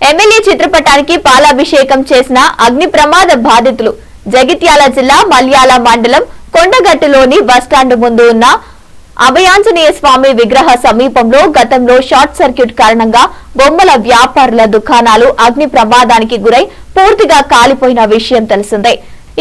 MLA చిత్రపటానికి పాలాభిషేకం చేసిన అగ్ని ప్రమాద బాధితులు జగిత్యాల జిల్లా మల్యాల మండలం కొండగట్టులోని బస్టాండ్ ముందు ఉన్న అభయాంజనేయ స్వామి విగ్రహ సమీపంలో గతంలో షార్ట్ సర్క్యూట్ కారణంగా బొమ్మల వ్యాపారుల దుకాణాలు అగ్ని ప్రమాదానికి గురై పూర్తిగా కాలిపోయిన విషయం తెలిసిందే.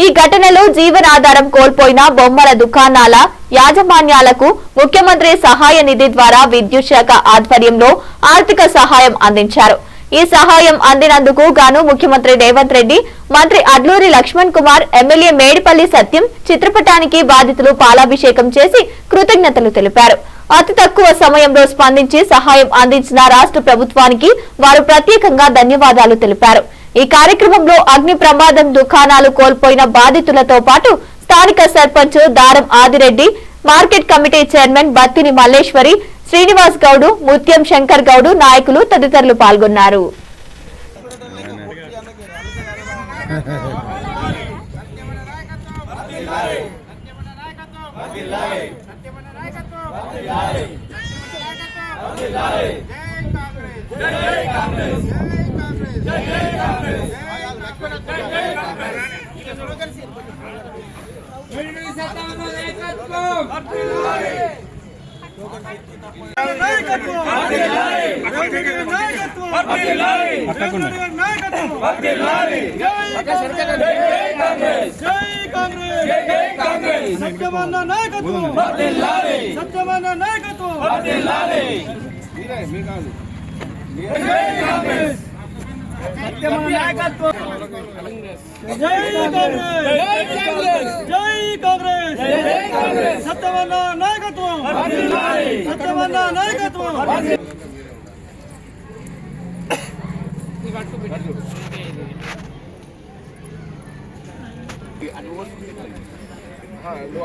ఈ ఘటనలో జీవనాధారం కోల్పోయిన బొమ్మల దుకాణాల యాజమాన్యాలకు ముఖ్యమంత్రి సహాయ నిధి ద్వారా విద్యుత్ శాఖ ఆధ్వర్యంలో ఆర్థిక సహాయం అందించారు. ఈ సహాయం అందినందుకు గాను ముఖ్యమంత్రి రేవంత్ రెడ్డి, మంత్రి అడ్లూరి లక్ష్మణ్ కుమార్, ఎమ్మెల్యే మేడిపల్లి సత్యం చిత్రపటానికి బాధితులు పాలాభిషేకం చేసి కృతజ్ఞతలు తెలిపారు. అతి తక్కువ సమయంలో స్పందించి సహాయం అందించిన రాష్ట్ర ప్రభుత్వానికి వారు ప్రత్యేకంగా ధన్యవాదాలు తెలిపారు. ఈ కార్యక్రమంలో అగ్ని ప్రమాదం దుకాణాలు కోల్పోయిన బాధితులతో పాటు స్థానిక సర్పంచ్ దారం Adireddy, market committee chairman Battini Malleswari, Srinivas Goud, ముత్యం శంకర్ గౌడ్, నాయకులు తదితరులు పాల్గొన్నారు.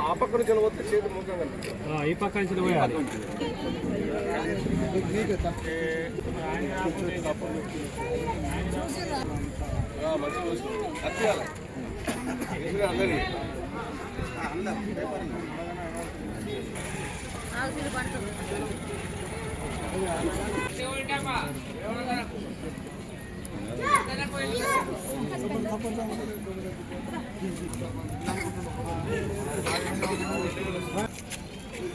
ఆ పక్క నుంచి పోతే చేతి ముఖంగా ఈ పక్క నుంచి పోయాలి.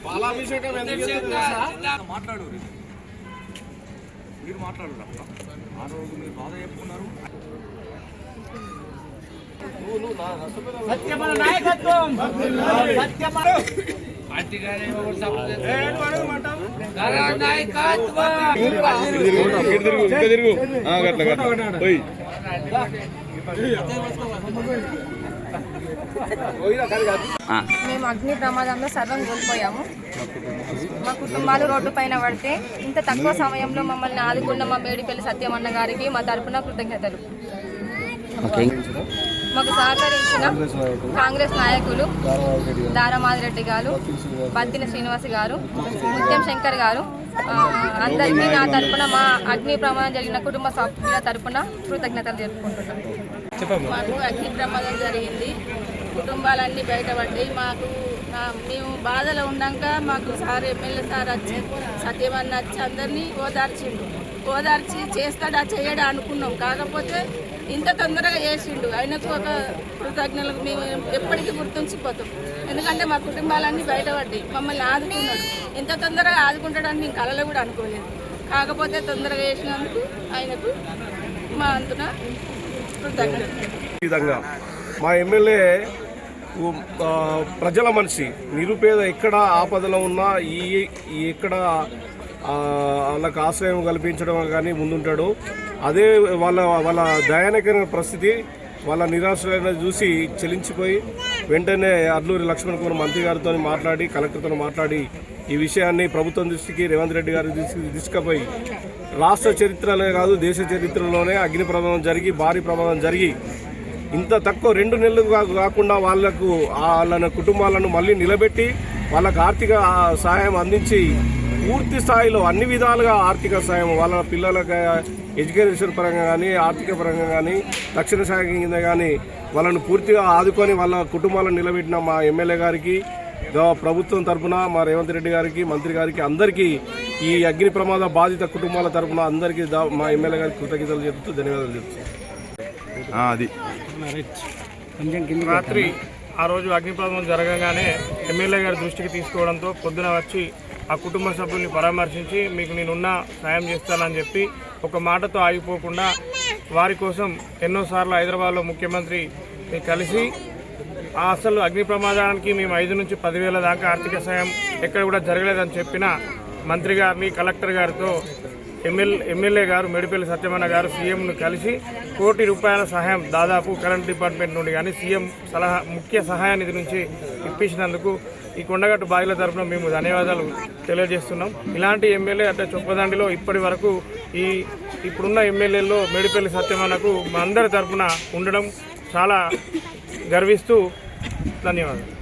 పాలాభిషేకం మాట్లాడు, మీరు మాట్లాడు. ఆ రోజు మీరు బాధ చెప్పుకున్నారు. మేము అగ్ని ప్రమాదంలో సర్వం కోల్పోయాము. మా కుటుంబాలు రోడ్డు పైన పడితే ఇంత తక్కువ సమయంలో మమ్మల్ని ఆదుకున్న మా మేడిపల్లి సత్యమన్న గారికి మా తరపున కృతజ్ఞతలు. మాకు సహకరించిన కాంగ్రెస్ నాయకులు దారమాదిరెడ్డి గారు, బత్తిన శ్రీనివాస్ గారు, ముత్యం శంకర్ గారు, అందరికీ నా తరపున, మా అగ్ని ప్రమాదం జరిగిన కుటుంబ సభ్యుల తరపున కృతజ్ఞతలు జరుపుకుంటున్నాం. మాకు అగ్ని ప్రమాదం జరిగింది, కుటుంబాలన్నీ బయటపడ్డాయి. మేము బాధలో ఉన్నాక మాకు సార్ ఎమ్మెల్యే సార్ వచ్చి సత్యమన్న వచ్చి అందరినీ ఓదార్చి చేస్తాడా చేయడా అనుకున్నాం. కాకపోతే ఇంత తొందరగా చేసిండు. ఆయనకు ఒక కృతజ్ఞతలు మేము ఎప్పటికీ గుర్తుంచిపోతాం. ఎందుకంటే మా కుటుంబాలన్నీ బయటపడ్డాయి, మమ్మల్ని ఆదుకున్నాడు. ఇంత తొందరగా ఆదుకుంటాడని మేము కళలో కూడా అనుకోలేదు. కాకపోతే తొందరగా చేసినందుకు ఆయనకు మా అంతున కృతజ్ఞతలు. మా ఎమ్మెల్యే ప్రజల మనిషి, నిరుపేద ఎక్కడ ఆపదలో ఉన్నా ఎక్కడ వాళ్ళకు ఆశ్రయం కల్పించడం కానీ ముందుంటాడు. అదే వాళ్ళ దయానకమైన పరిస్థితి, వాళ్ళ నిరాశ్రయాన్ని చూసి చెలించిపోయి వెంటనే అడ్లూరి లక్ష్మణ్ కుమార్ మంత్రి గారితో మాట్లాడి, కలెక్టర్తో మాట్లాడి ఈ విషయాన్ని ప్రభుత్వం దృష్టికి, రేవంత్ రెడ్డి గారి తీసుకుపోయి రాష్ట్ర చరిత్రలే కాదు దేశ చరిత్రలోనే అగ్ని ప్రమాదం జరిగి, భారీ ప్రమాదం జరిగి ఇంత తక్కువ 2 నెలలు కాకుండా వాళ్ళ కుటుంబాలను మళ్ళీ నిలబెట్టి వాళ్ళకు ఆర్థిక సహాయం అందించి పూర్తి స్థాయిలో అన్ని విధాలుగా ఆర్థిక సహాయం, వాళ్ళ పిల్లలకు ఎడ్యుకేషన్ పరంగా కానీ, ఆర్థిక పరంగా కానీ, రక్షణ శాఖ కింద కానీ వాళ్ళను పూర్తిగా ఆదుకొని వాళ్ళ కుటుంబాలను నిలబెట్టిన మా ఎమ్మెల్యే గారికి, ప్రభుత్వం తరఫున మా రేవంత్ రెడ్డి గారికి, మంత్రి గారికి అందరికీ ఈ అగ్ని ప్రమాద బాధిత కుటుంబాల తరపున అందరికీ మా ఎమ్మెల్యే గారికి కృతజ్ఞతలు చెప్తూ ధన్యవాదాలు చెప్తాను. అది రాత్రి ఆ రోజు అగ్ని ప్రమాదం జరగగానే ఎమ్మెల్యే గారి దృష్టికి తీసుకోవడంతో పొద్దున వచ్చి ఆ కుటుంబ సభ్యుల్ని పరామర్శించి మీకు నేనున్నా సాయం చేస్తానని చెప్పి ఒక మాటతో ఆగిపోకుండా వారి కోసం ఎన్నోసార్లు హైదరాబాద్లో ముఖ్యమంత్రి కలిసి అసలు అగ్ని ప్రమాదానికి మేము 5 నుంచి 10,000 దాకా ఆర్థిక సాయం ఎక్కడ కూడా జరగలేదని చెప్పిన మంత్రి గారిని కలెక్టర్ గారితో ఎమ్మెల్యే గారు మేడిపల్లి సత్యమన్న గారు సీఎంను కలిసి ₹1 కోటి సహాయం దాదాపు కరెంట్ డిపార్ట్మెంట్ నుండి కానీ సీఎం ముఖ్య సహాయ నిధి నుంచి ఇప్పించినందుకు ఈ కొండగట్టు బాధితుల తరఫున మేము ధన్యవాదాలు తెలియజేస్తున్నాం. ఇలాంటి ఎమ్మెల్యే అంటే చొప్పదండిలో ఇప్పటి వరకు ఇప్పుడున్న ఎమ్మెల్యేల్లో మేడిపల్లి సత్యమన్నకు మా అందరి తరఫున ఉండడం చాలా గర్విస్తూ ధన్యవాదాలు.